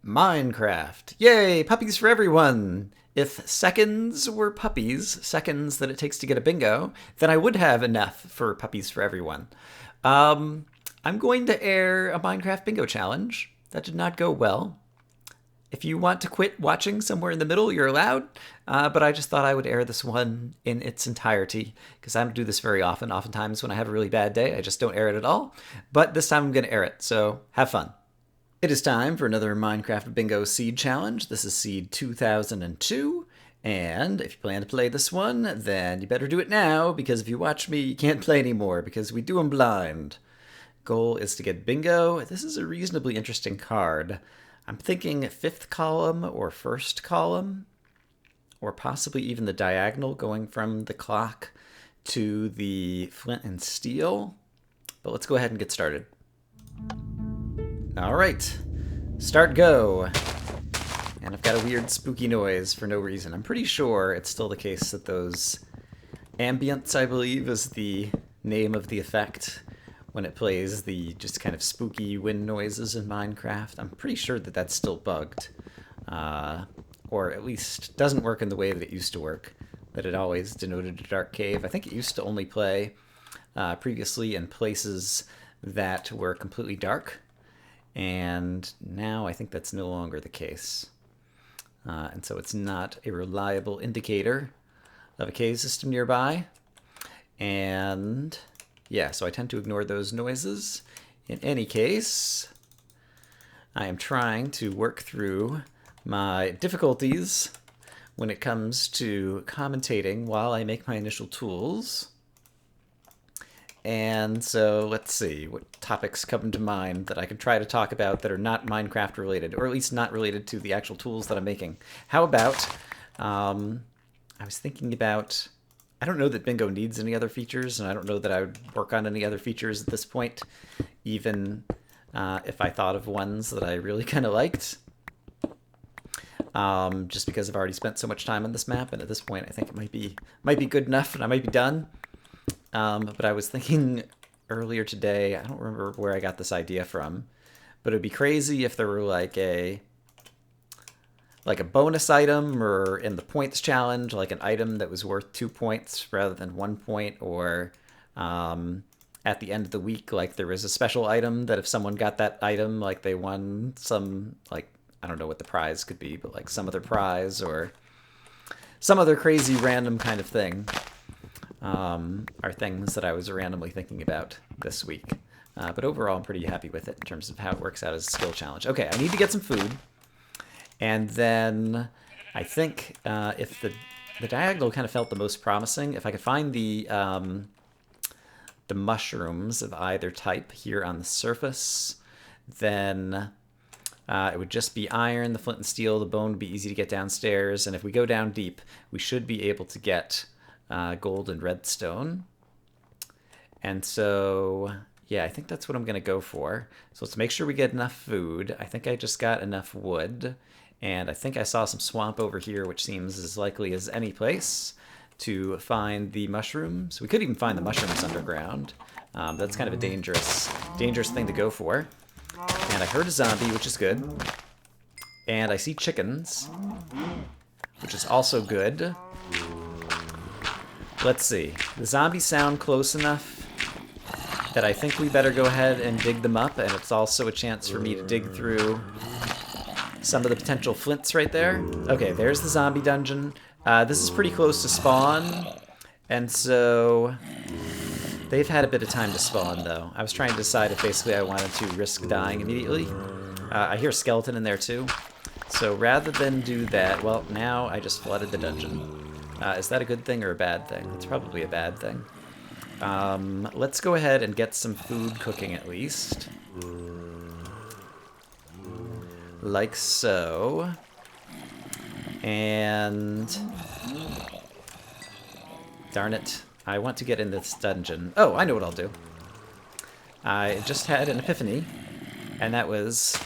Minecraft. Yay, puppies for everyone. If seconds were puppies, seconds that it takes to get a bingo, then I would have enough for puppies for everyone. Um, I'm going to air a Minecraft bingo challenge. That did not go well. If you want to quit watching somewhere in the middle, you're allowed. But I just thought I would air this one in its entirety because I don't do this very often. Oftentimes, when I have a really bad day, I just don't air it at all. But this time I'm going to air it, so have fun. It is time for another Minecraft Bingo Seed Challenge. This is Seed 2002, and if you plan to play this one, then you better do it now, because if you watch me, you can't play anymore, because we do them blind. Goal is to get Bingo. This is a reasonably interesting card. I'm thinking 5th column or 1st column, or possibly even the diagonal going from the clock to the flint and steel. But let's go ahead and get started. All right, start go. And I've got a weird spooky noise for no reason. I'm pretty sure it's still the case that those ambience, I believe, is the name of the effect when it plays the just kind of spooky wind noises in Minecraft. I'm pretty sure that that's still bugged, or at least doesn't work in the way that it used to work, that it always denoted a dark cave. I think it used to only play previously in places that were completely dark. And now I think that's no longer the case. And so it's not a reliable indicator of a cave system nearby. And yeah, so I tend to ignore those noises. In any case, I am trying to work through my difficulties when it comes to commentating while I make my initial tools. And so let's see what topics come to mind that I could try to talk about that are not Minecraft related, or at least not related to the actual tools that I'm making. How about, I was thinking about, I don't know that Bingo needs any other features, and I don't know that I would work on any other features at this point, even if I thought of ones that I really kind of liked. Just because I've already spent so much time on this map, and at this point I think it might be good enough, and I might be done. But I was thinking earlier today, I don't remember where I got this idea from, but it'd be crazy if there were like a bonus item, or in the points challenge, like an item that was worth 2 points rather than 1 point, or at the end of the week, like there was a special item that if someone got that item, like they won some, like, I don't know what the prize could be, but like some other prize or some other crazy random kind of thing. Are things that I was randomly thinking about this week. But overall, I'm pretty happy with it in terms of how it works out as a skill challenge. Okay, I need to get some food. And then I think if the diagonal kind of felt the most promising, if I could find the mushrooms of either type here on the surface, then it would just be iron, the flint and steel, the bone would be easy to get downstairs. And if we go down deep, we should be able to get gold and redstone. And so, yeah, I think that's what I'm going to go for. So let's make sure we get enough food. I think I just got enough wood. And I think I saw some swamp over here, which seems as likely as any place to find the mushrooms. We could even find the mushrooms underground. That's kind of a dangerous thing to go for. And I heard a zombie, which is good. And I see chickens, which is also good. Let's see. The zombies sound close enough that I think we better go ahead and dig them up, and it's also a chance for me to dig through some of the potential flints right there. Okay, there's the zombie dungeon. This is pretty close to spawn, and so they've had a bit of time to spawn, though. I was trying to decide if basically I wanted to risk dying immediately. I hear a skeleton in there, too. So rather than do that, well, now I just flooded the dungeon. Is that a good thing or a bad thing? It's probably a bad thing. Let's go ahead and get some food cooking at least. Like so. And darn it, I want to get in this dungeon. Oh, I know what I'll do. I just had an epiphany, and that was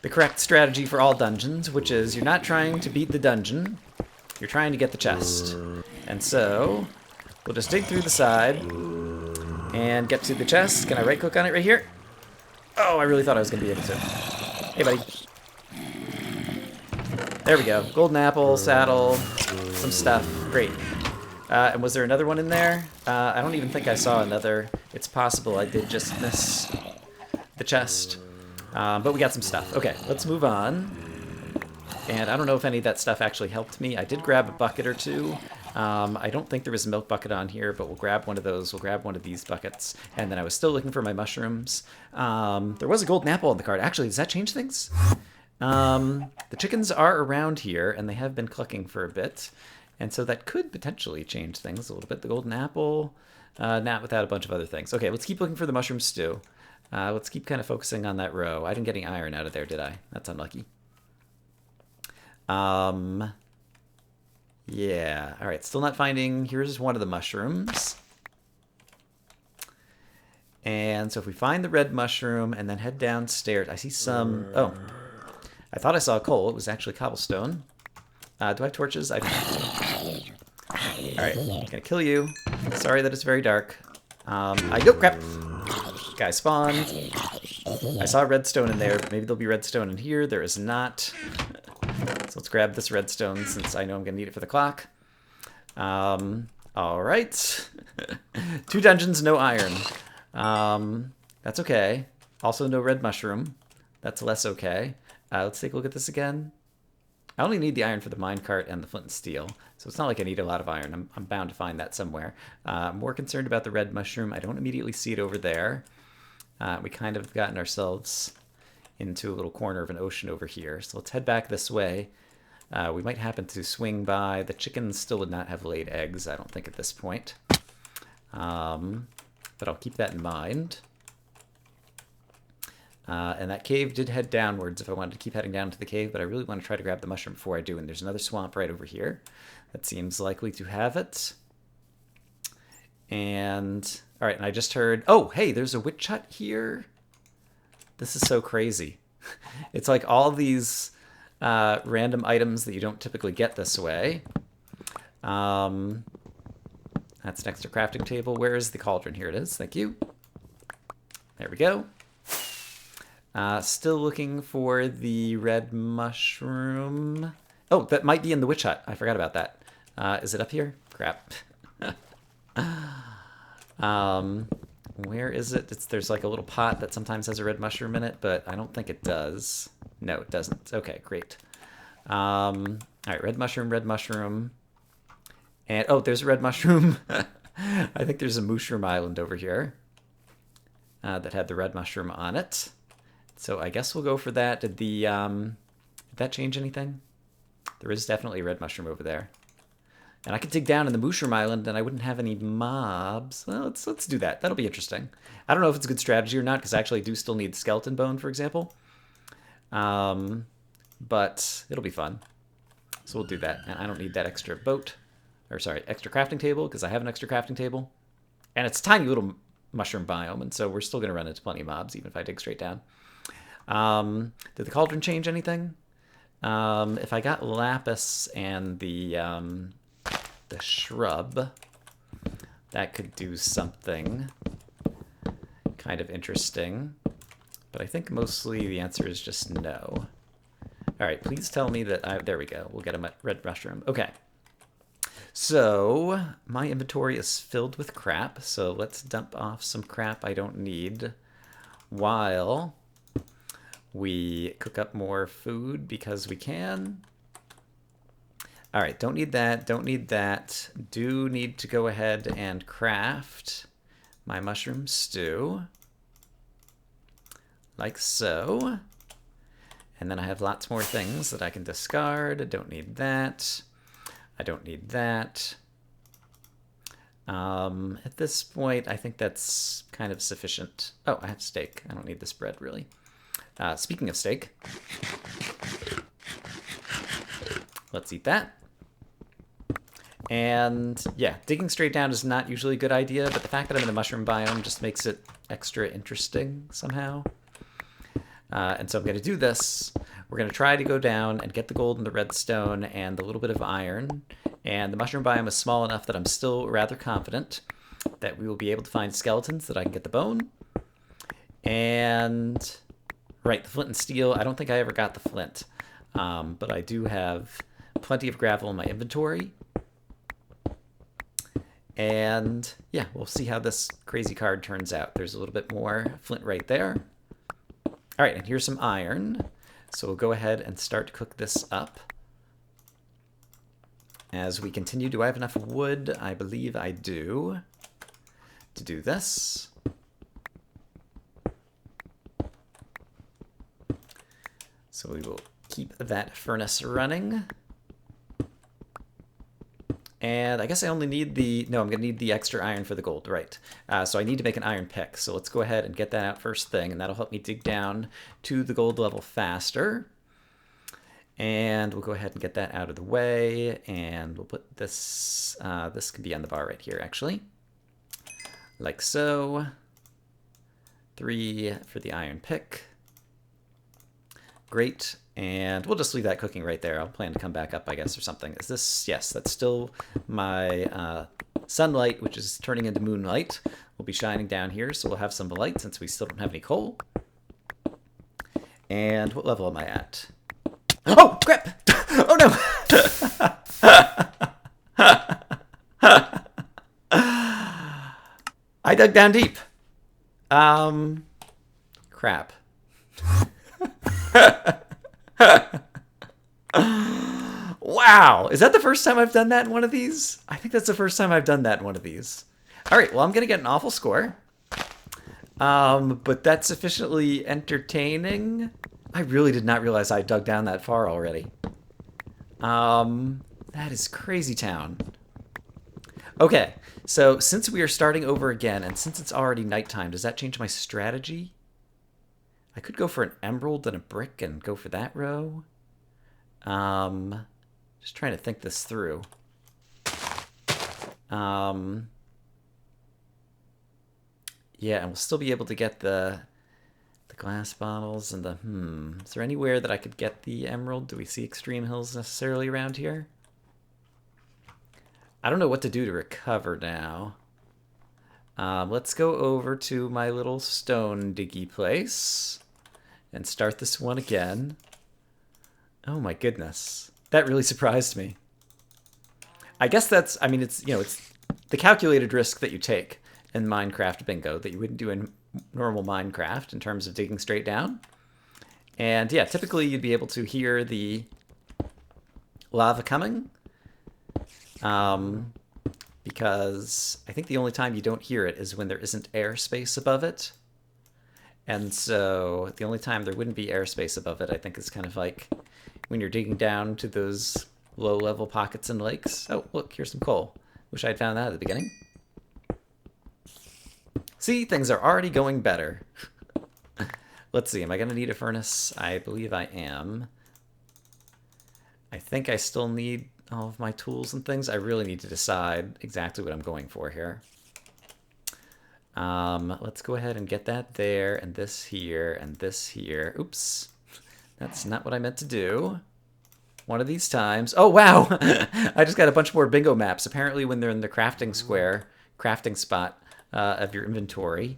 the correct strategy for all dungeons, which is you're not trying to beat the dungeon. You're trying to get the chest. And so, we'll just dig through the side and get to the chest. Can I right-click on it right here? Oh, I really thought I was going to be able to. Hey, buddy. There we go. Golden apple, saddle, some stuff. Great. And was there another one in there? I don't even think I saw another. It's possible I did just miss the chest. But we got some stuff. Okay, let's move on. And I don't know if any of that stuff actually helped me. I did grab a bucket or two. I don't think there was a milk bucket on here, but we'll grab one of those. We'll grab one of these buckets. And then I was still looking for my mushrooms. There was a golden apple on the card. Actually, does that change things? The chickens are around here, and they have been clucking for a bit. And so that could potentially change things a little bit. The golden apple, not without a bunch of other things. Okay, let's keep looking for the mushroom stew. Let's keep kind of focusing on that row. I didn't get any iron out of there, did I? That's unlucky. Yeah. All right, still not finding. Here's one of the mushrooms. And so if we find the red mushroom and then head downstairs, I see some... Oh, I thought I saw coal. It was actually cobblestone. Do I have torches? I don't. Alright, I'm gonna kill you. Sorry that it's very dark. Oh, crap! Guy spawned. I saw redstone in there, but maybe there'll be redstone in here. There is not. So let's grab this redstone since I know I'm gonna need it for the clock. Alright. 2 dungeons, no iron. That's okay. Also no red mushroom. That's less okay. Let's take a look at this again. I only need the iron for the minecart and the flint and steel, so it's not like I need a lot of iron. I'm bound to find that somewhere. I'm more concerned about the red mushroom. I don't immediately see it over there. We kind of gotten ourselves into a little corner of an ocean over here, so let's head back this way. We might happen to swing by. The chickens still would not have laid eggs, I don't think, at this point. But I'll keep that in mind. And that cave did head downwards if I wanted to keep heading down to the cave, but I really want to try to grab the mushroom before I do. And there's another swamp right over here that seems likely to have it. And, all right, and I just heard, oh, hey, there's a witch hut here. This is so crazy. It's like all these random items that you don't typically get this way. That's an extra crafting table. Where is the cauldron? Here it is. Thank you. There we go. Still looking for the red mushroom. Oh, that might be in the witch hut. I forgot about that. Is it up here? Crap. Where is it? There's like a little pot that sometimes has a red mushroom in it, but I don't think it does. No, it doesn't. Okay, great. All right, red mushroom. And, oh, there's a red mushroom. I think there's a mushroom island over here that had the red mushroom on it. So I guess we'll go for that. Did that change anything? There is definitely a red mushroom over there. And I could dig down in the mushroom island and I wouldn't have any mobs. Well, let's do that. That'll be interesting. I don't know if it's a good strategy or not, because I actually do still need skeleton bone, for example. But it'll be fun. So we'll do that. And I don't need that extra extra crafting table, because I have an extra crafting table. And it's a tiny little mushroom biome, and so we're still going to run into plenty of mobs, even if I dig straight down. Did the cauldron change anything? If I got lapis and the shrub, that could do something kind of interesting. But I think mostly the answer is just no. All right, please tell me that there we go. We'll get a red mushroom. Okay. So my inventory is filled with crap, so let's dump off some crap I don't need while we cook up more food because we can. All right, don't need that, don't need that. Do need to go ahead and craft my mushroom stew, like so. And then I have lots more things that I can discard. I don't need that. I don't need that. At this point, I think that's kind of sufficient. Oh, I have steak. I don't need this bread, really. Speaking of steak, let's eat that. And yeah, digging straight down is not usually a good idea, but the fact that I'm in a mushroom biome just makes it extra interesting somehow. And so I'm going to do this. We're going to try to go down and get the gold and the redstone and a little bit of iron. And the mushroom biome is small enough that I'm still rather confident that we will be able to find skeletons that I can get the bone. And, right, the flint and steel. I don't think I ever got the flint. but I do have plenty of gravel in my inventory. And yeah, we'll see how this crazy card turns out. There's a little bit more flint right there. All right, and here's some iron. So we'll go ahead and start to cook this up. As we continue, do I have enough wood? I believe I do to do this. So we will keep that furnace running. And I guess I only need the... No, I'm going to need the extra iron for the gold, right. So I need to make an iron pick. So let's go ahead and get that out first thing, and that'll help me dig down to the gold level faster. And we'll go ahead and get that out of the way, and we'll put this... this can be on the bar right here, actually. Like so. 3 for the iron pick. Great. And we'll just leave that cooking right there. I'll plan to come back up, I guess, or something. Is this... Yes, that's still my sunlight, which is turning into moonlight. Will be shining down here, so we'll have some light since we still don't have any coal. And what level am I at? Oh, crap! Oh, no! I dug down deep. Crap. Wow, is that the first time I've done that in one of these? I think that's the first time I've done that in one of these. All right, well, I'm gonna get an awful score. But that's sufficiently entertaining. I really did not realize I dug down that far already. That is crazy town. Okay, so since we are starting over again, and since it's already nighttime, does that change my strategy? I could go for an emerald and a brick and go for that row. Just trying to think this through. Yeah, and we'll still be able to get the glass bottles and the... Is there anywhere that I could get the emerald? Do we see extreme hills necessarily around here? I don't know what to do to recover now. Let's go over to my little stone diggy place and start this one again. Oh my goodness. That really surprised me. I guess that's, I mean, it's, you know, it's the calculated risk that you take in Minecraft Bingo that you wouldn't do in normal Minecraft in terms of digging straight down. And yeah, typically you'd be able to hear the lava coming. Because I think the only time you don't hear it is when there isn't airspace above it. And so the only time there wouldn't be airspace above it, I think, is kind of like when you're digging down to those low-level pockets and lakes. Oh, look, here's some coal. Wish I'd found that at the beginning. See, things are already going better. Let's see, am I going to need a furnace? I believe I am. I think I still need all of my tools and things. I really need to decide exactly what I'm going for here. Let's go ahead and get that there, and this here, and this here. Oops. That's not what I meant to do. One of these times. Oh, wow! I just got a bunch more bingo maps. Apparently when they're in the crafting square, crafting spot of your inventory,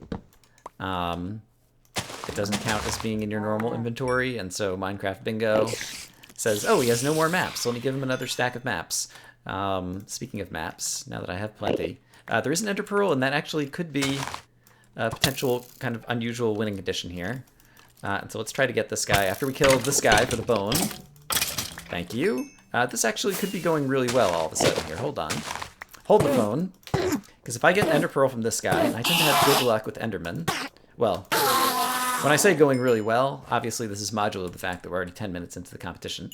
it doesn't count as being in your normal inventory, and so Minecraft Bingo says, oh, he has no more maps. So let me give him another stack of maps. Speaking of maps, now that I have plenty, there is an ender pearl, and that actually could be a potential kind of unusual winning condition here. And so let's try to get this guy after we kill this guy for the bone. Thank you. This actually could be going really well all of a sudden here. Hold on. Hold the phone. Because if I get an ender pearl from this guy, and I tend to have good luck with endermen, well, when I say going really well, obviously this is modulo the fact that we're already 10 minutes into the competition,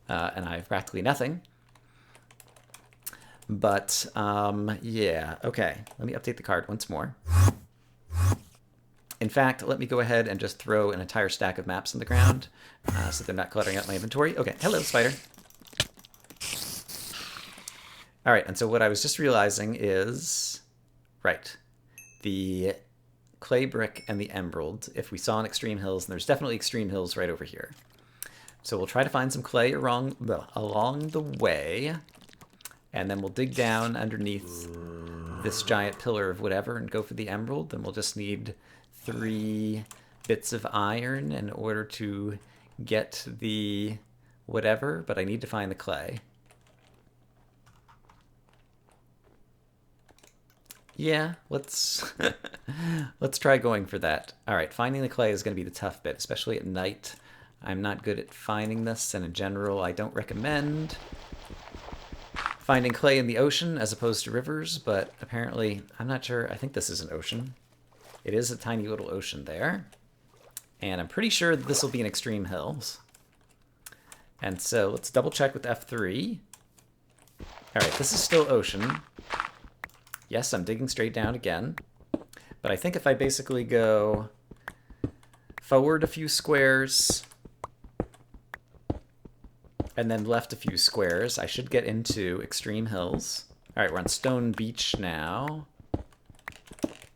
and I have practically nothing. But, yeah, okay. Let me update the card once more. In fact, let me go ahead and just throw an entire stack of maps on the ground, so they're not cluttering up my inventory. Okay, hello, spider. All right, and so what I was just realizing is, right, the clay brick and the emerald, if we saw an extreme hills, and there's definitely extreme hills right over here. So we'll try to find some clay along the way, and then we'll dig down underneath this giant pillar of whatever and go for the emerald, and we'll just need 3 bits of iron in order to get the whatever, but I need to find the clay. Yeah, let's let's try going for that. All right, finding the clay is going to be the tough bit, especially at night. I'm not good at finding this, and in general, I don't recommend finding clay in the ocean as opposed to rivers, but apparently, I'm not sure. I think this is an ocean. It is a tiny little ocean there. And I'm pretty sure that this will be in extreme hills. And so let's double check with F3. All right, this is still ocean. Yes, I'm digging straight down again. But I think if I basically go forward a few squares and then left a few squares, I should get into extreme hills. All right, we're on Stone Beach now.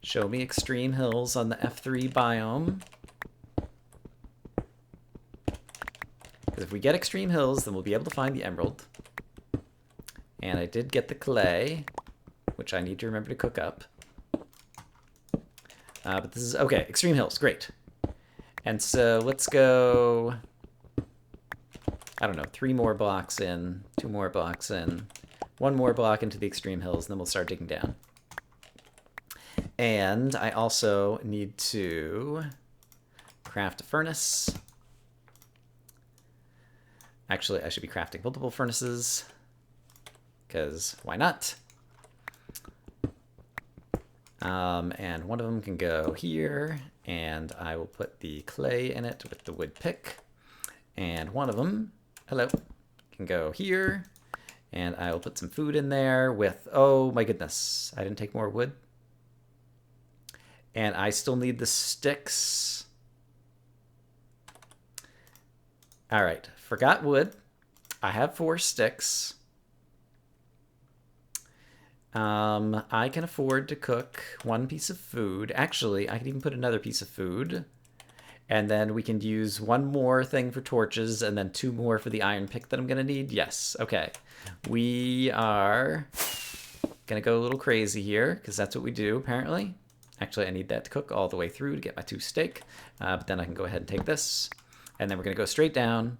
Show me extreme hills on the F3 biome. Because if we get extreme hills, then we'll be able to find the emerald. And I did get the clay, which I need to remember to cook up. But this is, okay, extreme hills, great. And so let's go, I don't know, 3 more blocks in, 2 more blocks in, 1 more block into the extreme hills, and then we'll start digging down. And I also need to craft a furnace. Actually, I should be crafting multiple furnaces, because why not? And one of them can go here, and I will put the clay in it with the wood pick. And one of them, hello, can go here, and I will put some food in there with, oh my goodness, I didn't take more wood. And I still need the sticks. All right, forgot wood. I have 4 sticks. I can afford to cook 1 piece of food. Actually, I can even put another piece of food. And then we can use 1 more thing for torches and then 2 more for the iron pick that I'm going to need. Yes, okay. We are going to go a little crazy here because that's what we do, apparently. Actually, I need that to cook all the way through to get my 2 steak. But then I can go ahead and take this. And then we're going to go straight down.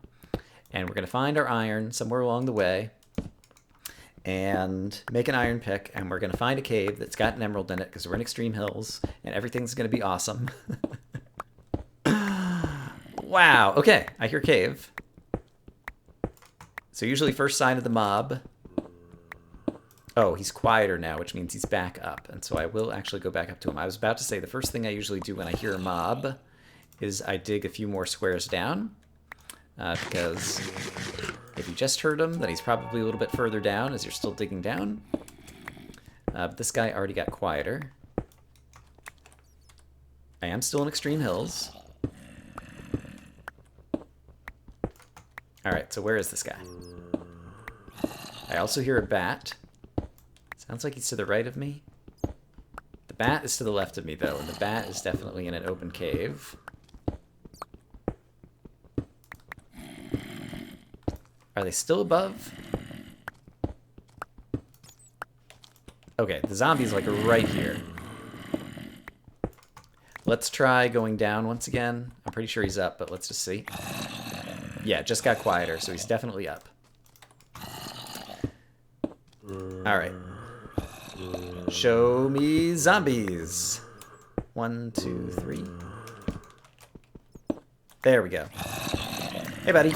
And we're going to find our iron somewhere along the way. And make an iron pick. And we're going to find a cave that's got an emerald in it because we're in extreme hills. And everything's going to be awesome. Wow. Okay, I hear cave. So usually first sign of the mob. Oh, he's quieter now, which means he's back up. And so I will actually go back up to him. I was about to say the first thing I usually do when I hear a mob is I dig a few more squares down. Because if you just heard him, then he's probably a little bit further down as you're still digging down. But this guy already got quieter. I am still in extreme hills. Alright, so where is this guy? I also hear a bat. Sounds like he's to the right of me. The bat is to the left of me, though, and the bat is definitely in an open cave. Are they still above? Okay, the zombie's like right here. Let's try going down once again. I'm pretty sure he's up, but let's just see. Yeah, just got quieter, so he's definitely up. Alright. Show me zombies. 1, 2, 3. There we go. Hey, buddy.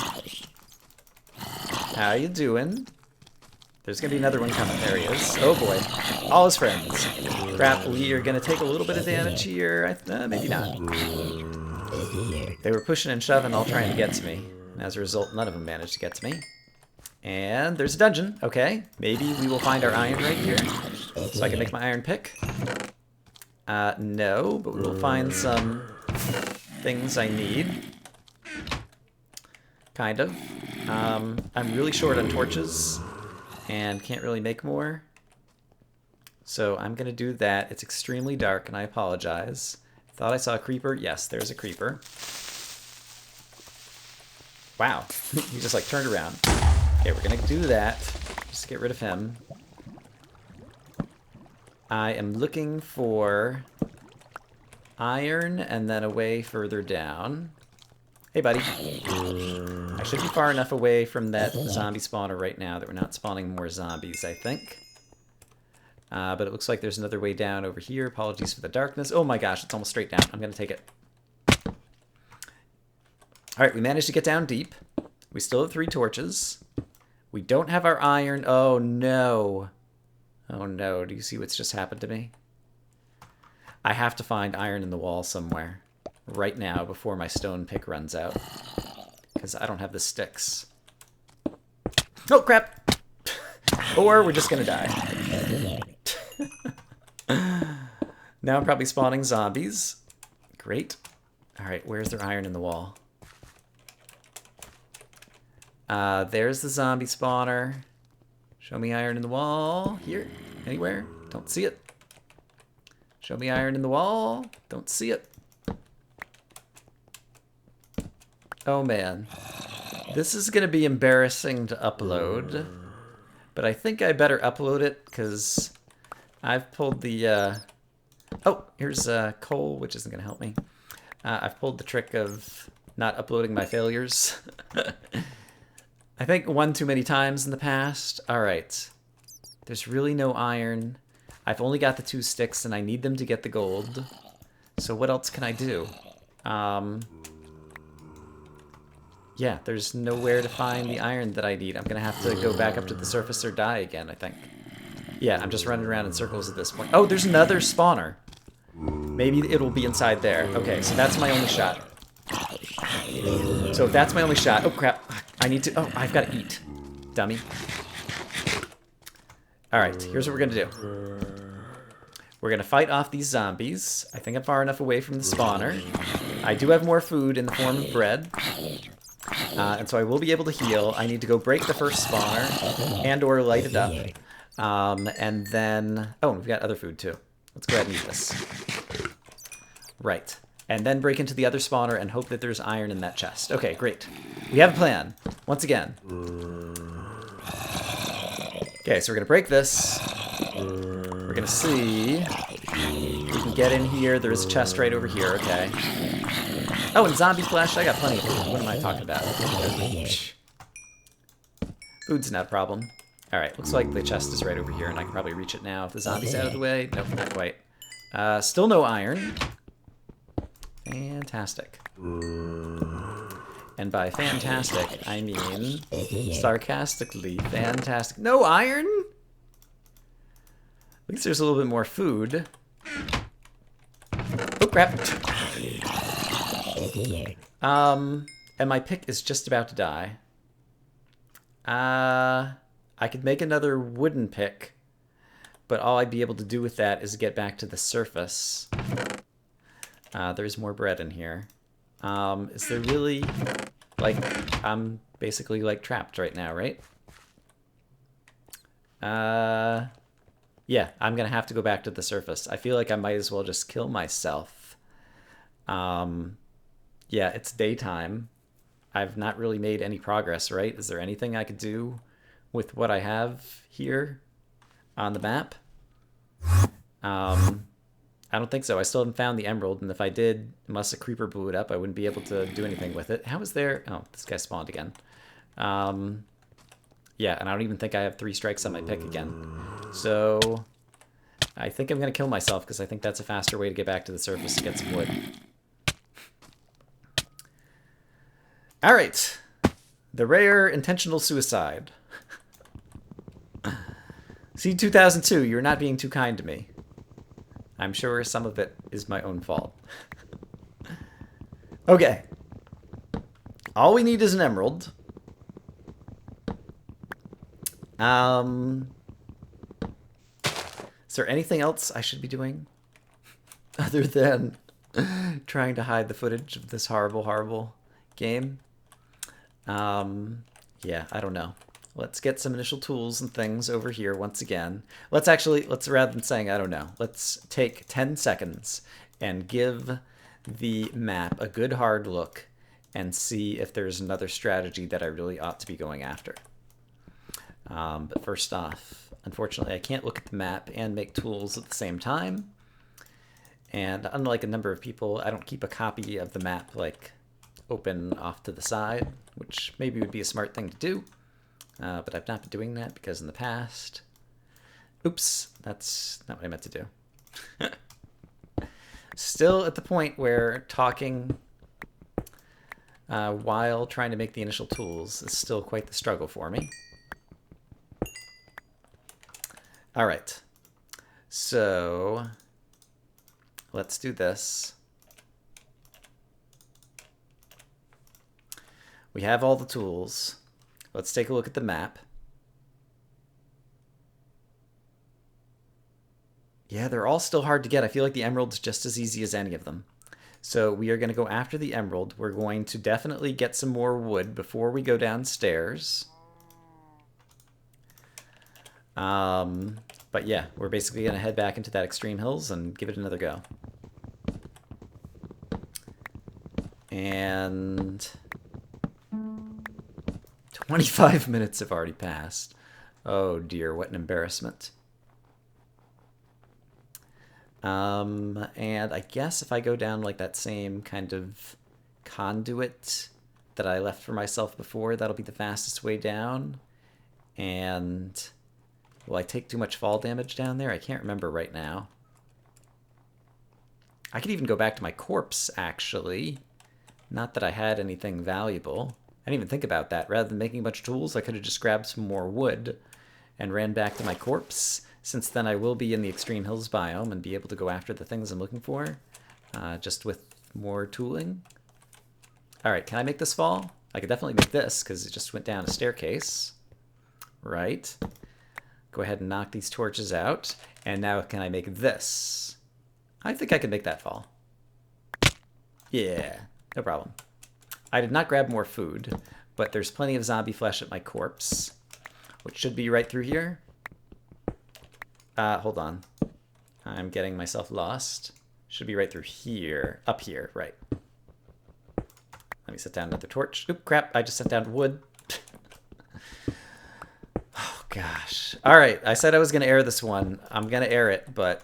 How you doing? There's gonna be another one coming. There he is. Oh boy. All his friends. Crap, we are gonna take a little bit of damage here. Maybe not. They were pushing and shoving, all trying to get to me. And as a result, none of them managed to get to me. And there's a dungeon. Okay. Maybe we will find our iron right here. So I can make my iron pick. No, but we will find some things I need. Kind of. I'm really short on torches and can't really make more. So I'm going to do that. It's extremely dark and I apologize. Thought I saw a creeper. Yes, there's a creeper. Wow. He just like turned around. Okay, we're going to do that. Just get rid of him. I am looking for iron and then a way further down. Hey, buddy. I should be far enough away from that zombie spawner right now that we're not spawning more zombies, I think. But it looks like there's another way down over here. Apologies for the darkness. Oh my gosh, it's almost straight down. I'm going to take it. All right, we managed to get down deep. We still have 3 torches. We don't have our iron. Oh no. Oh no, do you see what's just happened to me? I have to find iron in the wall somewhere right now before my stone pick runs out. Because I don't have the sticks. Oh crap! Or we're just gonna die. Now I'm probably spawning zombies. Great. Alright, where's their iron in the wall? There's the zombie spawner. Show me iron in the wall. Here. Anywhere? Don't see it. Show me iron in the wall. Don't see it. Oh man. This is going to be embarrassing to upload. But I think I better upload it because I've pulled the... Oh, here's coal, which isn't going to help me. I've pulled the trick of not uploading my failures. I think one too many times in the past. All right. There's really no iron. I've only got the 2 sticks, and I need them to get the gold. So what else can I do? Yeah, there's nowhere to find the iron that I need. I'm going to have to go back up to the surface or die again, I think. Yeah, I'm just running around in circles at this point. Oh, there's another spawner. Maybe it'll be inside there. Okay, so that's my only shot. So if that's my only shot... Oh, crap. I need to... Oh, I've got to eat. Dummy. Alright, here's what we're going to do. We're going to fight off these zombies. I think I'm far enough away from the spawner. I do have more food in the form of bread. And so I will be able to heal. I need to go break the first spawner and or light it up. And then... Oh, we've got other food too. Let's go ahead and eat this. Right. And then break into the other spawner and hope that there's iron in that chest. Okay, great. We have a plan. Once again. Okay, so we're going to break this. We're going to see if we can get in here. There's a chest right over here. Okay. Oh, and zombie flesh. I got plenty of food. What am I talking about? Food's not a problem. All right, looks like the chest is right over here, and I can probably reach it now if the zombie's out of the way. Nope, not quite. Still no iron. Fantastic. And by fantastic, I mean sarcastically fantastic. No iron? At least there's a little bit more food. Oh, crap. And my pick is just about to die. I could make another wooden pick, but all I'd be able to do with that is get back to the surface. There's more bread in here. Is there really... Like, I'm basically, like, trapped right now, right? Yeah, I'm gonna have to go back to the surface. I feel like I might as well just kill myself. Yeah, it's daytime. I've not really made any progress, right? Is there anything I could do with what I have here on the map? I don't think so. I still haven't found the emerald, and if I did, unless a creeper blew it up, I wouldn't be able to do anything with it. How is there... Oh, this guy spawned again. Yeah, and I don't even think I have 3 strikes on my pick again. So I think I'm going to kill myself, because I think that's a faster way to get back to the surface to get some wood. All right. The rare intentional suicide. See, 2002, you're not being too kind to me. I'm sure some of it is my own fault. Okay. All we need is an emerald. Is there anything else I should be doing? Other than trying to hide the footage of this horrible, horrible game? Yeah, I don't know. Let's get some initial tools and things over here once again. Let's rather than saying I don't know, let's take 10 seconds and give the map a good hard look and see if there's another strategy that I really ought to be going after. But first off, unfortunately, I can't look at the map and make tools at the same time. And unlike a number of people, I don't keep a copy of the map like open off to the side, which maybe would be a smart thing to do. But I've not been doing that because in the past... Oops, that's not what I meant to do. Still at the point where talking while trying to make the initial tools is still quite the struggle for me. All right, so let's do this. We have all the tools. Let's take a look at the map. Yeah, they're all still hard to get. I feel like the emerald's just as easy as any of them. So we are going to go after the emerald. We're going to definitely get some more wood before we go downstairs. But yeah, we're basically going to head back into that Extreme Hills and give it another go. And 25 minutes have already passed. Oh dear, what an embarrassment. And I guess if I go down like that same kind of conduit that I left for myself before, that'll be the fastest way down. And will I take too much fall damage down there? I can't remember right now. I could even go back to my corpse, actually. Not that I had anything valuable. I didn't even think about that. Rather than making a bunch of tools, I could have just grabbed some more wood and ran back to my corpse. Since then I will be in the Extreme Hills biome and be able to go after the things I'm looking for, just with more tooling. Alright, can I make this fall? I could definitely make this, because it just went down a staircase. Right. Go ahead and knock these torches out. And now can I make this? I think I can make that fall. Yeah, no problem. I did not grab more food, but there's plenty of zombie flesh at my corpse, which should be right through here. Hold on. I'm getting myself lost. Should be right through here. Up here, right. Let me set down another torch. Oop, crap, I just set down wood. Oh, gosh. All right, I said I was going to air this one. I'm going to air it, but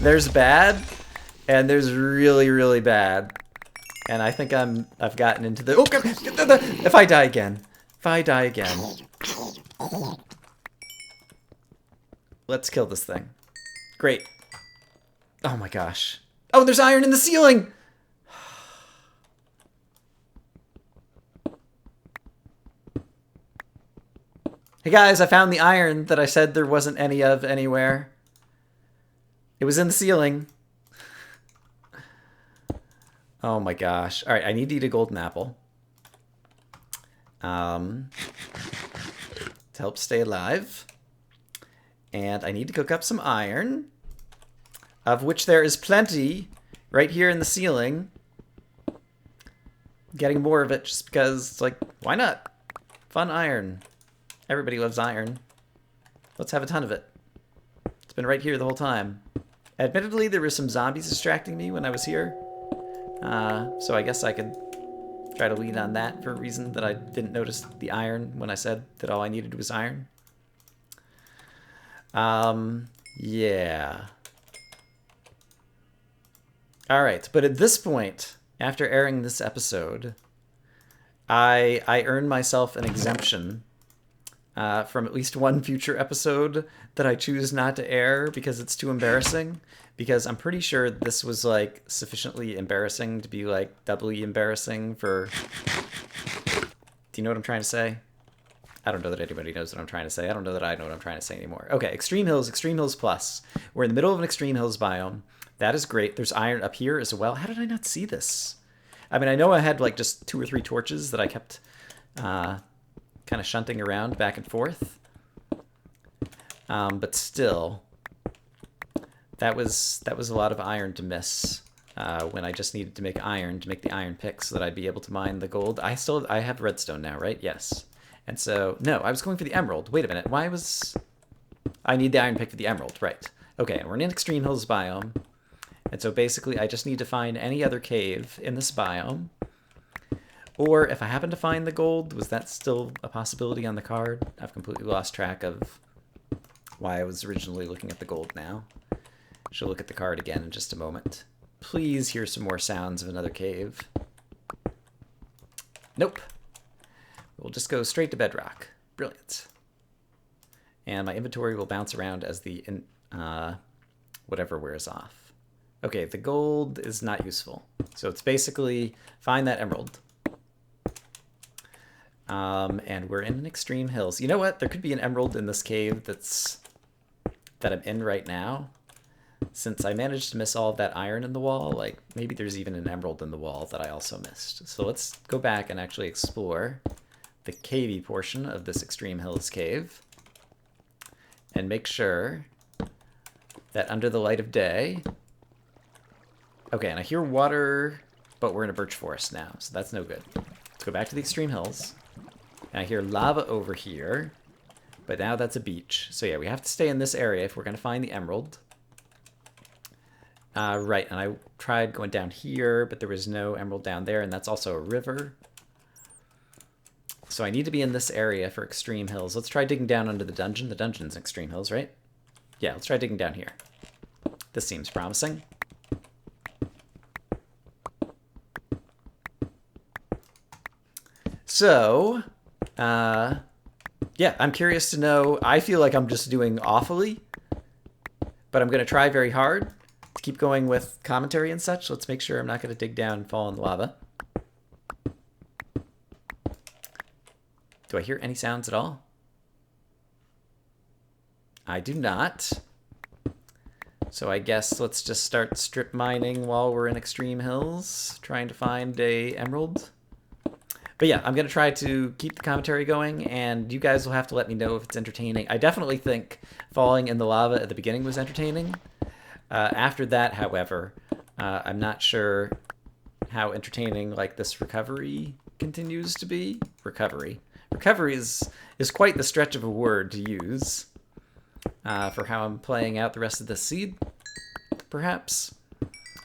there's bad, and there's really, really bad. And I think I've gotten into the... Oh, God, if I die again. If I die again. Let's kill this thing. Great. Oh my gosh. Oh, there's iron in the ceiling! Hey guys, I found the iron that I said there wasn't any of anywhere. It was in the ceiling. Oh my gosh. Alright, I need to eat a golden apple. To help stay alive. And I need to cook up some iron, of which there is plenty right here in the ceiling. Getting more of it just because, like, why not? Fun iron. Everybody loves iron. Let's have a ton of it. It's been right here the whole time. Admittedly, there were some zombies distracting me when I was here. So I guess I could try to lean on that for a reason that I didn't notice the iron when I said that all I needed was iron. Yeah. Alright, but at this point, after airing this episode, I earned myself an exemption from at least one future episode that I choose not to air because it's too embarrassing. Because I'm pretty sure this was, like, sufficiently embarrassing to be, like, doubly embarrassing for... Do you know what I'm trying to say? I don't know that anybody knows what I'm trying to say. I don't know that I know what I'm trying to say anymore. Okay, Extreme Hills Plus. We're in the middle of an Extreme Hills biome. That is great. There's iron up here as well. How did I not see this? I mean, I know I had like just 2 or 3 torches that I kept kind of shunting around back and forth. But still, that was a lot of iron to miss when I just needed to make iron to make the iron pick so that I'd be able to mine the gold. I have redstone now, right? Yes. And so, no, I was going for the emerald. Wait a minute, why was... I need the iron pick for the emerald, right. Okay, and we're in an Extreme Hills biome. And so basically, I just need to find any other cave in this biome. Or if I happen to find the gold, was that still a possibility on the card? I've completely lost track of why I was originally looking at the gold now. Should look at the card again in just a moment. please hear some more sounds of another cave. Nope. We'll just go straight to bedrock. Brilliant. And my inventory will bounce around as the whatever wears off. Okay, the gold is not useful. So it's basically find that emerald. And we're in an extreme hills. You know what? There could be an emerald in this cave that I'm in right now. Since I managed to miss all of that iron in the wall, like maybe there's even an emerald in the wall that I also missed. So let's go back and actually explore the cavey portion of this extreme hills cave and make sure that under the light of day... Okay, and I hear water, but we're in a birch forest now, so that's no good. Let's go back to the extreme hills. And I hear lava over here, but now that's a beach. So yeah, we have to stay in this area if we're going to find the emerald. Right, and I tried going down here, but there was no emerald down there, and that's also a river. So I need to be in this area for extreme hills. Let's try digging down under the dungeon. The dungeon's in extreme hills, right? Yeah, let's try digging down here. This seems promising. So, yeah, I'm curious to know. I feel like I'm just doing awfully, but I'm going to try very hard to keep going with commentary and such. Let's make sure I'm not going to dig down and fall in the lava. Do I hear any sounds at all? I do not. So I guess let's just start strip mining while we're in extreme hills, trying to find a emerald. But yeah, I'm going to try to keep the commentary going, and you guys will have to let me know if it's entertaining. I definitely think falling in the lava at the beginning was entertaining. After that, however, I'm not sure how entertaining like this recovery continues to be. Recovery is quite the stretch of a word to use for how I'm playing out the rest of the seed, perhaps.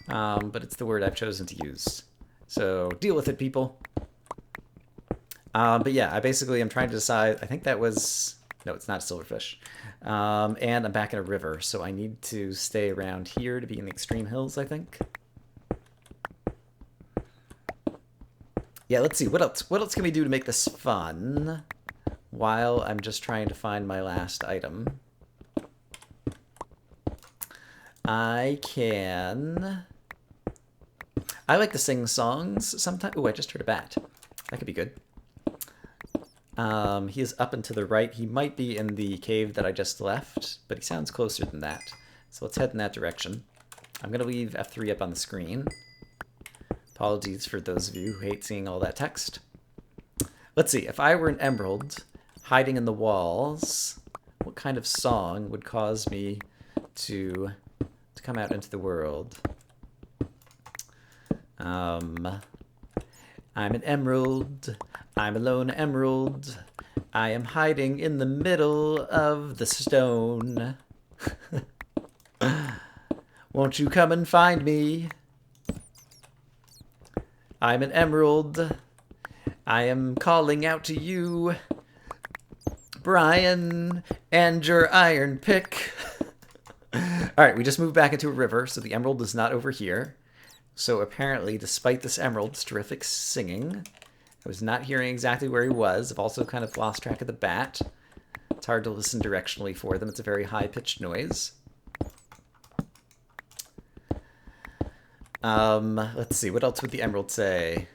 But it's the word I've chosen to use. So deal with it, people. But yeah, I basically am trying to decide. I think that was... No, it's not a silverfish. And I'm back in a river, so I need to stay around here to be in the extreme hills, I think. Yeah, let's see. What else? What else can we do to make this fun while I'm just trying to find my last item? I like to sing songs sometimes. Oh, I just heard a bat. That could be good. He is up and to the right. He might be in the cave that I just left, but he sounds closer than that. So let's head in that direction. I'm going to leave F3 up on the screen. Apologies for those of you who hate seeing all that text. Let's see. If I were an emerald hiding in the walls, what kind of song would cause me to come out into the world? I'm an emerald. I'm a lone emerald. I am hiding in the middle of the stone. Won't you come and find me? I'm an emerald. I am calling out to you, Brian, and your iron pick. Alright, we just moved back into a river, so the emerald is not over here. So apparently, despite this emerald's terrific singing, I was not hearing exactly where he was. I've also kind of lost track of the bat. It's hard to listen directionally for them. It's a very high-pitched noise. Let's see. What else would the emerald say?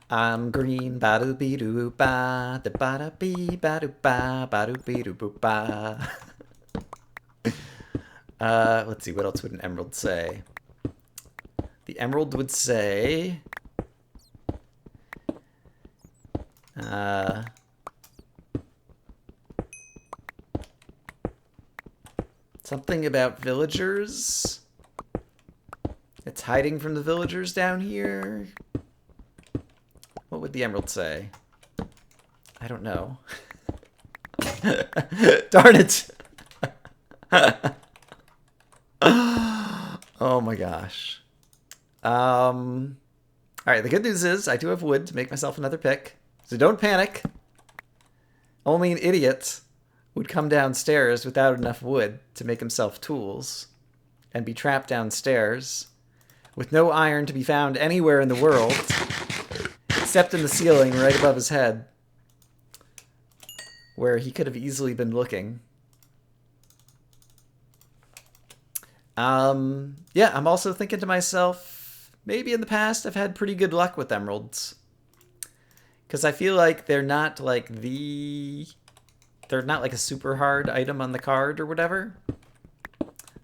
I'm green, ba-do-be-doo-ba, da-ba-da-bee, ba-do-ba, ba-do-be-doo-boo-ba. Let's see. What else would an emerald say? The emerald would say... something about villagers. It's hiding from the villagers down here. What would the emerald say? I don't know. Darn it! Oh my gosh. Alright, the good news is I do have wood to make myself another pick. So don't panic. Only an idiot would come downstairs without enough wood to make himself tools and be trapped downstairs with no iron to be found anywhere in the world, except in the ceiling right above his head, where he could have easily been looking. Yeah, I'm also thinking to myself, maybe in the past I've had pretty good luck with emeralds. Because I feel like they're not like they're not like a super hard item on the card or whatever.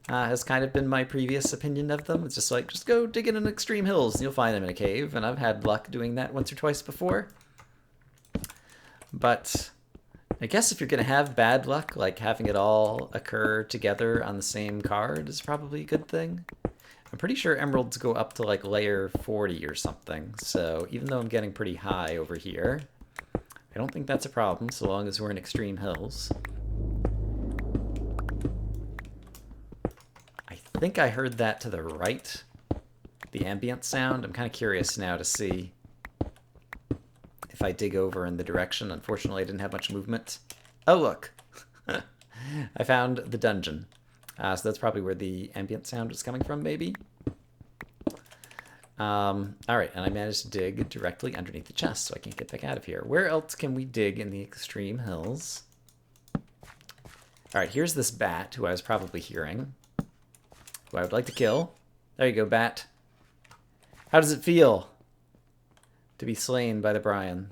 Has kind of been my previous opinion of them. It's just like, just go dig in extreme hills and you'll find them in a cave. And I've had luck doing that once or twice before. But I guess if you're going to have bad luck, like having it all occur together on the same card is probably a good thing. I'm pretty sure emeralds go up to like layer 40 or something. So even though I'm getting pretty high over here, I don't think that's a problem so long as we're in extreme hills. I think I heard that to the right, the ambient sound. I'm kind of curious now to see if I dig over in the direction. Unfortunately, I didn't have much movement. Oh, look. I found the dungeon. So that's probably where the ambient sound was coming from, maybe. All right, and I managed to dig directly underneath the chest, so I can't get back out of here. Where else can we dig in the extreme hills? All right, here's this bat, who I was probably hearing, who I would like to kill. There you go, bat. How does it feel to be slain by the Brian?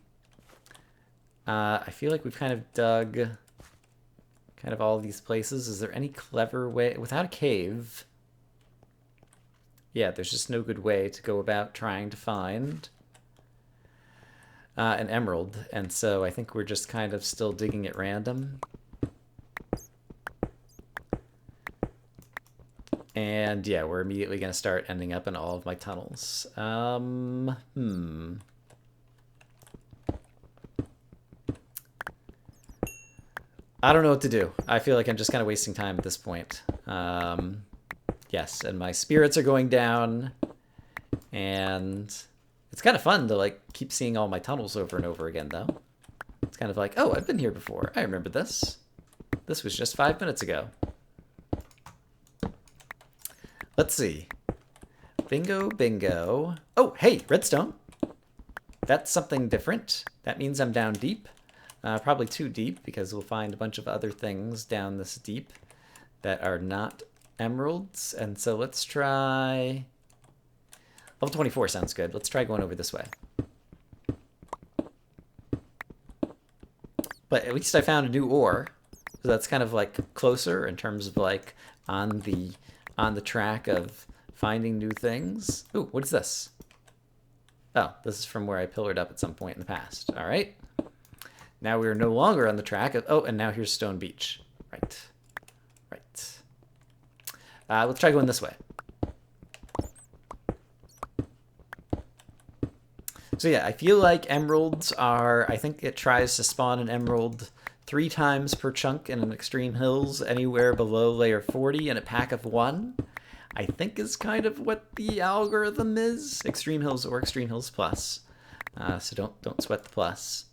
I feel like we've kind of dug kind of all these places. Is there any clever way? Without a cave, yeah, there's just no good way to go about trying to find an emerald. And so I think we're just kind of still digging at random. And yeah, we're immediately going to start ending up in all of my tunnels. I don't know what to do. I feel like I'm just kind of wasting time at this point. Yes, and my spirits are going down. And it's kind of fun to like keep seeing all my tunnels over and over again, though. It's kind of like, oh, I've been here before. I remember this. This was just 5 minutes ago. Let's see. Bingo, bingo. Oh, hey, redstone. That's something different. That means I'm down deep. Probably too deep, because we'll find a bunch of other things down this deep that are not emeralds. And so let's try... Level 24 sounds good. Let's try going over this way. But at least I found a new ore. So that's kind of like closer in terms of like on the track of finding new things. Ooh, what is this? Oh, this is from where I pillared up at some point in the past. All right. Now we're no longer on the track of... Oh, and now here's Stone Beach. Right. Right. Let's try going this way. So yeah, I feel like emeralds are... I think it tries to spawn an emerald 3 times per chunk in an extreme hills, anywhere below layer 40 in a pack of 1. I think is kind of what the algorithm is. Extreme hills or extreme hills plus. So don't sweat the plus.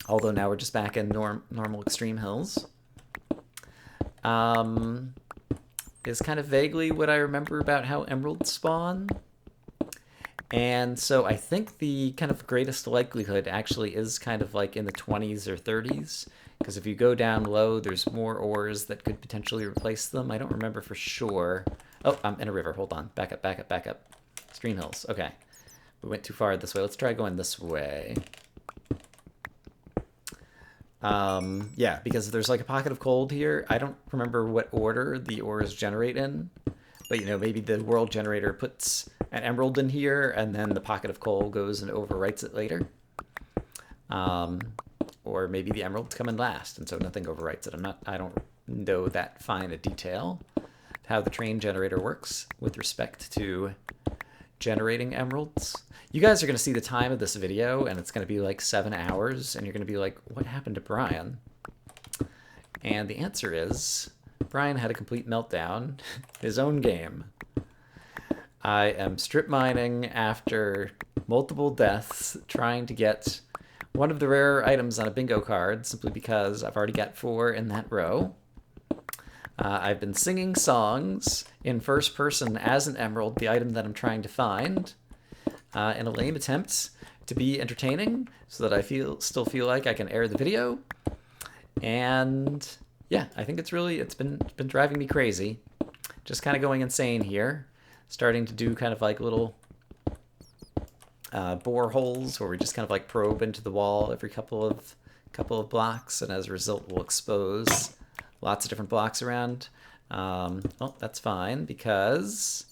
Although now we're just back in normal extreme hills. Is kind of vaguely what I remember about how emeralds spawn. And so I think the kind of greatest likelihood actually is kind of like in the 20s or 30s. Because if you go down low, there's more ores that could potentially replace them. I don't remember for sure. Oh, I'm in a river. Hold on. Back up, back up, back up. Stream hills. Okay. We went too far this way. Let's try going this way. Yeah, because there's like a pocket of cold here. I don't remember what order the ores generate in. But, you know, maybe the world generator puts an emerald in here, and then the pocket of coal goes and overwrites it later. Or maybe the emeralds come in last, and so nothing overwrites it. I don't know that fine a detail, how the train generator works with respect to generating emeralds. You guys are going to see the time of this video, and it's going to be like 7 hours, and you're going to be like, what happened to Brian? And the answer is... Brian had a complete meltdown, his own game. I am strip mining after multiple deaths, trying to get one of the rare items on a bingo card, simply because I've already got 4 in that row. I've been singing songs in first person as an emerald, the item that I'm trying to find, in a lame attempt to be entertaining so that I still feel like I can air the video. And yeah, I think it's been driving me crazy. Just kind of going insane here. Starting to do kind of like little bore holes where we just kind of like probe into the wall every couple of blocks, and as a result we'll expose lots of different blocks around. Well, that's fine because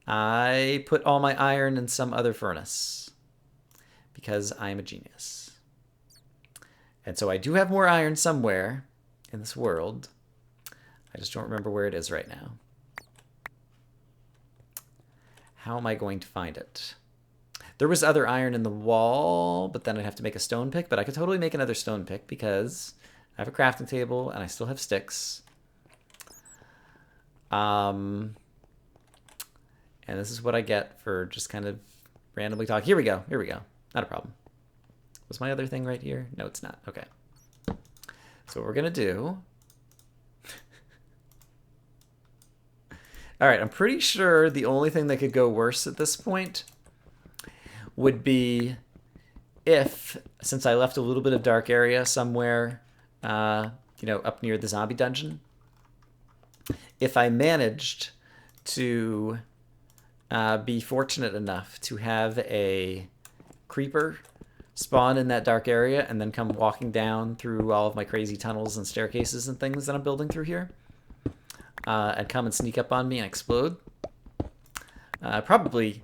I put all my iron in some other furnace because I'm a genius. And so I do have more iron somewhere in this world. I just don't remember where it is right now. How am I going to find it? There was other iron in the wall, but then I'd have to make a stone pick. But I could totally make another stone pick because I have a crafting table and I still have sticks. And this is what I get for just kind of randomly talking. Here we go. Here we go. Not a problem. Was my other thing right here? No, it's not. Okay. So what we're going to do... All right, I'm pretty sure the only thing that could go worse at this point would be if, since I left a little bit of dark area somewhere, up near the zombie dungeon, if I managed to be fortunate enough to have a creeper spawn in that dark area and then come walking down through all of my crazy tunnels and staircases and things that I'm building through here, and come and sneak up on me and explode. Probably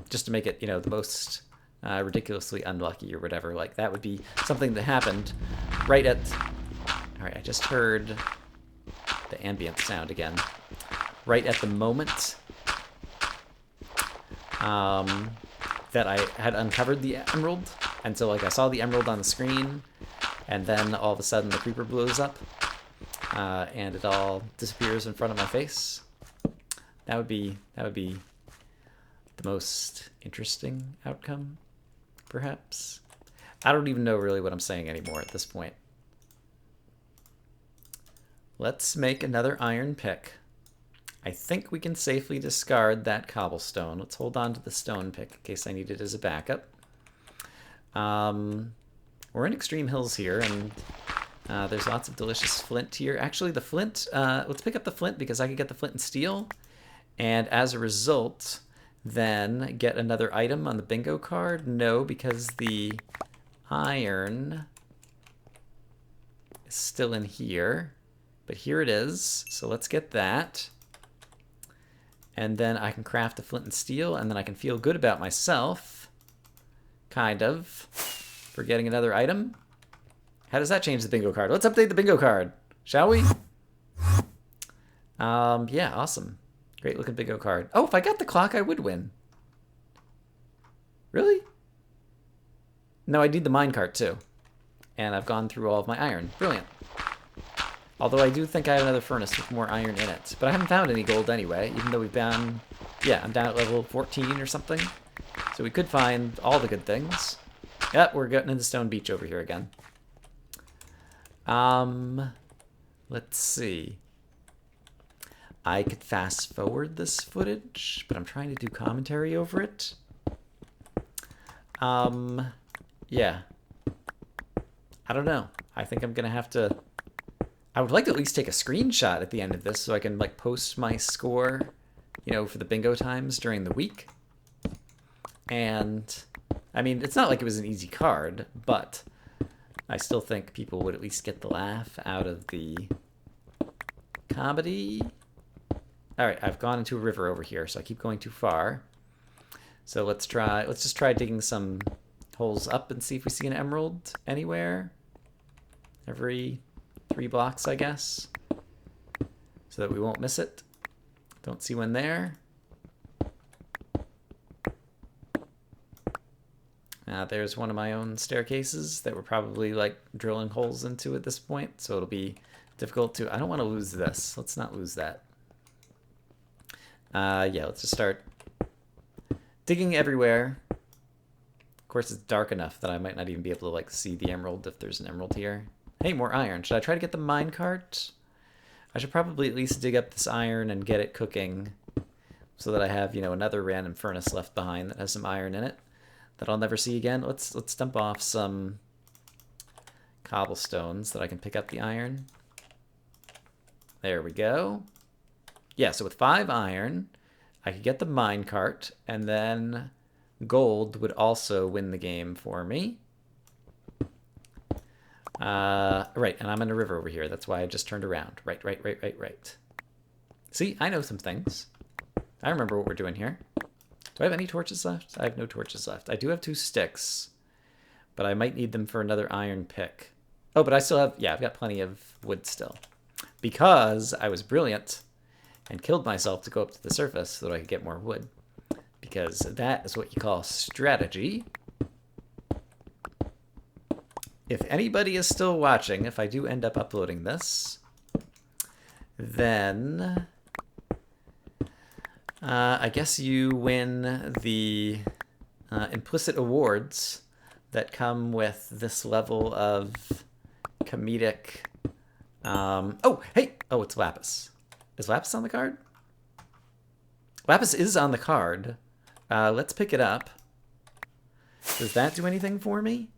just to make it, the most ridiculously unlucky or whatever. Like, that would be something that happened right at... All right, I just heard the ambient sound again. Right at the moment that I had uncovered the emerald. And so, like, I saw the emerald on the screen, and then all of a sudden the creeper blows up, and it all disappears in front of my face. That would be the most interesting outcome, perhaps. I don't even know really what I'm saying anymore at this point. Let's make another iron pick. I think we can safely discard that cobblestone. Let's hold on to the stone pick in case I need it as a backup. We're in Extreme Hills here, and there's lots of delicious flint here. Actually, the flint, let's pick up the flint because I could get the flint and steel. And as a result, then get another item on the bingo card. No, because the iron is still in here. But here it is. So let's get that. And then I can craft the flint and steel, and then I can feel good about myself. Kind of. For getting another item. How does that change the bingo card? Let's update the bingo card, shall we? Yeah, awesome. Great looking bingo card. Oh, if I got the clock, I would win. Really? No, I need the minecart too. And I've gone through all of my iron. Brilliant. Although I do think I have another furnace with more iron in it. But I haven't found any gold anyway, even though we've been... Yeah, I'm down at level 14 or something. So we could find all the good things. Yep, we're getting into Stone Beach over here again. Let's see. I could fast forward this footage, but I'm trying to do commentary over it. Yeah. I don't know. I think I'm gonna have to... I would like to at least take a screenshot at the end of this so I can like post my score, for the bingo times during the week. And I mean, it's not like it was an easy card, but I still think people would at least get the laugh out of the comedy. All right, I've gone into a river over here, so I keep going too far. So let's just try digging some holes up and see if we see an emerald anywhere. Every 3 blocks, I guess, so that we won't miss it. Don't see one there. There's one of my own staircases that we're probably like drilling holes into at this point, so it'll be difficult to... I don't want to lose this. Let's not lose that. Yeah, let's just start digging everywhere. Of course, it's dark enough that I might not even be able to like see the emerald if there's an emerald here. Hey, more iron. Should I try to get the minecart? I should probably at least dig up this iron and get it cooking so that I have, you know, another random furnace left behind that has some iron in it that I'll never see again. Let's dump off some cobblestones so that I can pick up the iron. There we go. Yeah, so with 5 iron, I could get the minecart, and then gold would also win the game for me. Right, and I'm in a river over here. That's why I just turned around. Right. See, I know some things. I remember what we're doing here. Do I have any torches left? I have no torches left. I do have 2 sticks, but I might need them for another iron pick. Oh, but I still have, yeah, I've got plenty of wood still. Because I was brilliant and killed myself to go up to the surface so that I could get more wood. Because that is what you call strategy. If anybody is still watching, if I do end up uploading this, then I guess you win the implicit awards that come with this level of comedic... oh, hey! Oh, it's Lapis. Is Lapis on the card? Lapis is on the card. Let's pick it up. Does that do anything for me?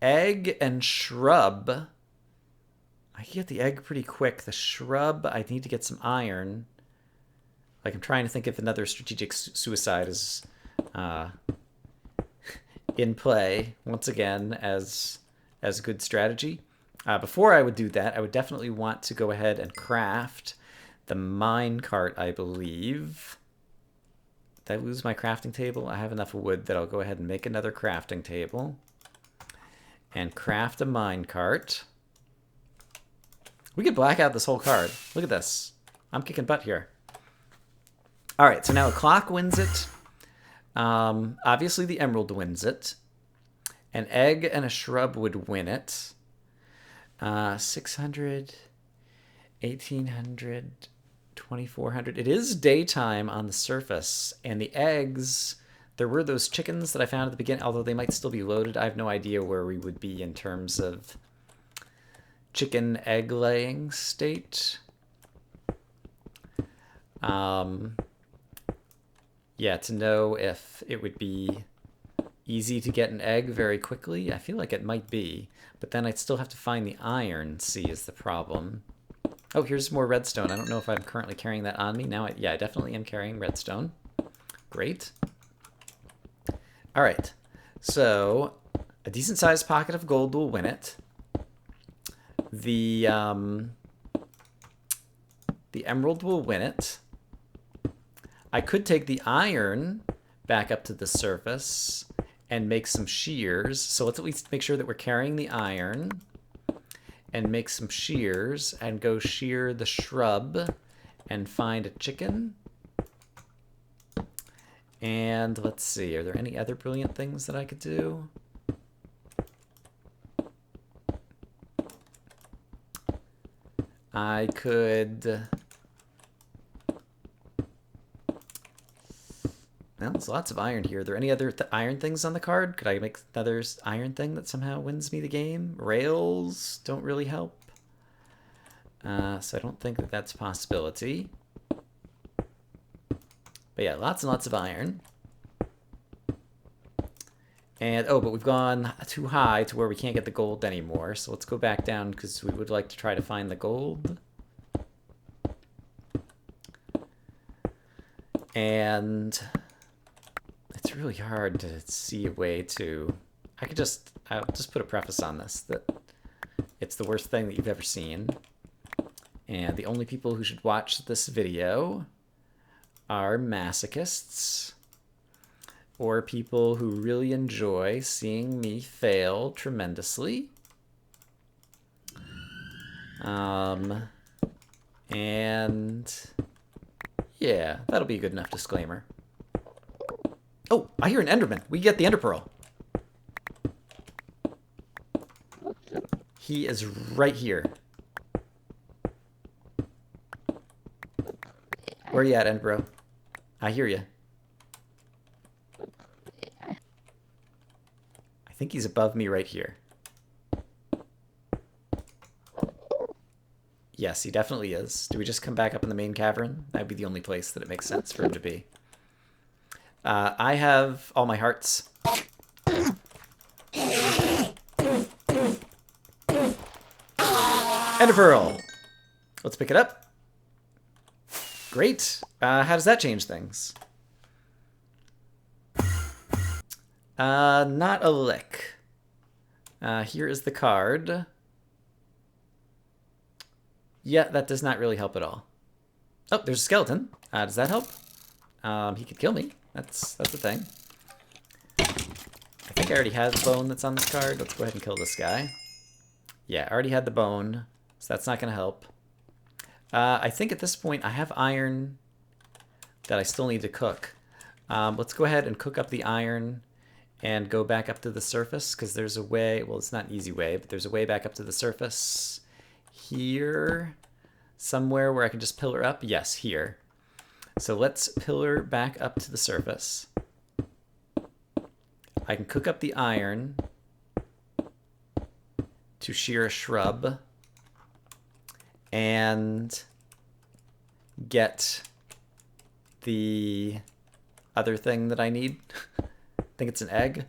Egg and shrub. I can get the egg pretty quick. The shrub, I need to get some iron. Like, I'm trying to think if another strategic suicide is in play, once again, as good strategy. Before I would do that, I would definitely want to go ahead and craft the minecart, I believe. Did I lose my crafting table? I have enough wood that I'll go ahead and make another crafting table. And craft a minecart. We could black out this whole card. Look at this. I'm kicking butt here. Alright, so now a clock wins it. Obviously the emerald wins it. An egg and a shrub would win it. 600, 1800... 2400. It is daytime on the surface, and the eggs, there were those chickens that I found at the beginning, although they might still be loaded. I have no idea where we would be in terms of chicken egg laying state. Yeah, to know if it would be easy to get an egg very quickly, I feel like it might be, but then I'd still have to find the iron, see, is the problem. Oh, here's more redstone. I don't know if I'm currently carrying that on me. Now, yeah, I definitely am carrying redstone. Great. All right. So, a decent-sized pocket of gold will win it. The emerald will win it. I could take the iron back up to the surface and make some shears. So let's at least make sure that we're carrying the iron. And make some shears and go shear the shrub and find a chicken. And let's see, are there any other brilliant things that I could do? I could... Well, there's lots of iron here. Are there any other iron things on the card? Could I make another iron thing that somehow wins me the game? Rails don't really help. So I don't think that that's a possibility. But yeah, lots and lots of iron. And, oh, but we've gone too high to where we can't get the gold anymore. So let's go back down because we would like to try to find the gold. And... it's really hard to see a way to... I'll just put a preface on this, that it's the worst thing that you've ever seen. And the only people who should watch this video are masochists or people who really enjoy seeing me fail tremendously. And yeah, that'll be a good enough disclaimer. Oh, I hear an Enderman. We get the Ender Pearl. He is right here. Where you at, Ender Bro? I hear you. I think he's above me right here. Yes, he definitely is. Do we just come back up in the main cavern? That'd be the only place that it makes sense for him to be. I have all my hearts. And a pearl. Let's pick it up. Great. How does that change things? Not a lick. Here is the card. Yeah, that does not really help at all. Oh, there's a skeleton. Does that help? He could kill me. That's the thing. I think I already have the bone that's on this card. Let's go ahead and kill this guy. Yeah, I already had the bone, so that's not going to help. I think at this point I have iron that I still need to cook. Let's go ahead and cook up the iron and go back up to the surface, because there's a way, well, it's not an easy way, but there's a way back up to the surface here, somewhere where I can just pillar up. Yes, here. So let's pillar back up to the surface. I can cook up the iron to shear a shrub and get the other thing that I need. I think it's an egg.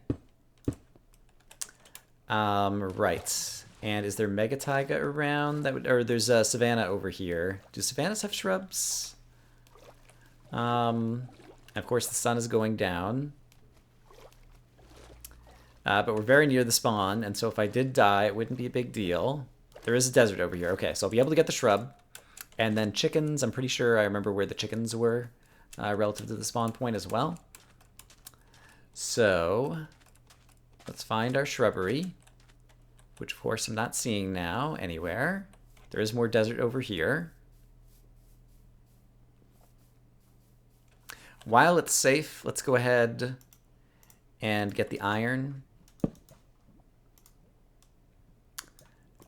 Right. And is there mega taiga around? That would, or there's a savanna over here. Do savannas have shrubs? Of course, the sun is going down. But we're very near the spawn, and so if I did die, it wouldn't be a big deal. There is a desert over here. Okay, so I'll be able to get the shrub. And then chickens, I'm pretty sure I remember where the chickens were relative to the spawn point as well. So let's find our shrubbery, which of course I'm not seeing now anywhere. There is more desert over here. While it's safe, let's go ahead and get the iron.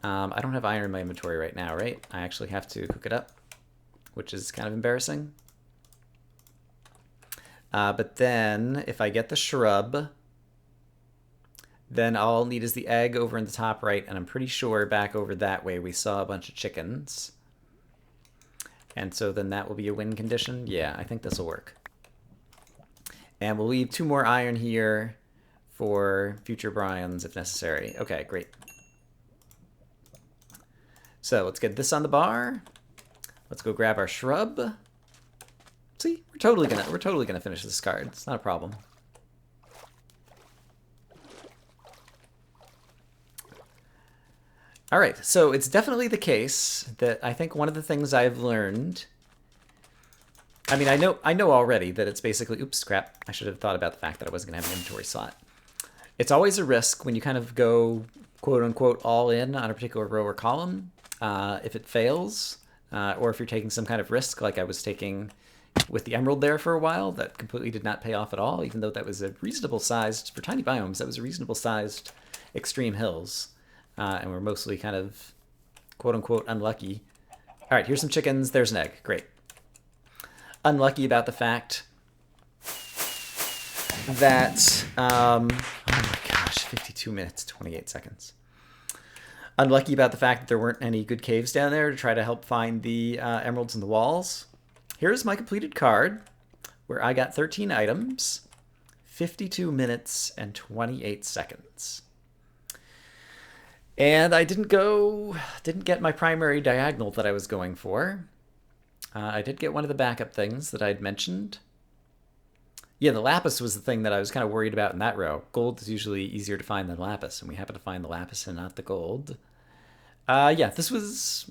I don't have iron in my inventory right now, right? I actually have to cook it up, which is kind of embarrassing. But then, if I get the shrub, then all I'll need is the egg over in the top right, and I'm pretty sure back over that way we saw a bunch of chickens. And so then that will be a win condition. Yeah, I think this will work. And we'll leave 2 more iron here for future Bryans if necessary. Okay, great. So let's get this on the bar. Let's go grab our shrub. See, we're totally gonna finish this card. It's not a problem. All right, so it's definitely the case that I think one of the things I've learned. I mean, I know already that it's basically, oops, crap. I should have thought about the fact that I wasn't gonna have an inventory slot. It's always a risk when you kind of go, quote unquote, all in on a particular row or column. If it fails, or if you're taking some kind of risk, like I was taking with the emerald there for a while, that completely did not pay off at all, even though that was a reasonable sized, for tiny biomes, that was a reasonable sized extreme hills. And we're mostly kind of, quote unquote, unlucky. All right, here's some chickens. There's an egg. Great. Unlucky about the fact that, oh my gosh, 52 minutes, 28 seconds. Unlucky about the fact that there weren't any good caves down there to try to help find the emeralds in the walls. Here's my completed card, where I got 13 items, 52 minutes, and 28 seconds. And I didn't get my primary diagonal that I was going for. I did get one of the backup things that I'd mentioned. Yeah, the lapis was the thing that I was kind of worried about in that row. Gold is usually easier to find than lapis, and we happen to find the lapis and not the gold. Yeah, this was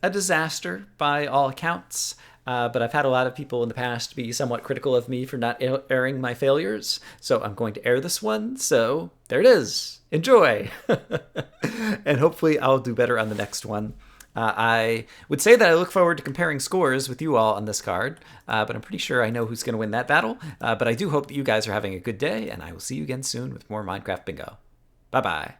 a disaster by all accounts, but I've had a lot of people in the past be somewhat critical of me for not airing my failures, so I'm going to air this one, so there it is. Enjoy! And hopefully I'll do better on the next one. I would say that I look forward to comparing scores with you all on this card, but I'm pretty sure I know who's going to win that battle. But I do hope that you guys are having a good day, and I will see you again soon with more Minecraft Bingo. Bye-bye.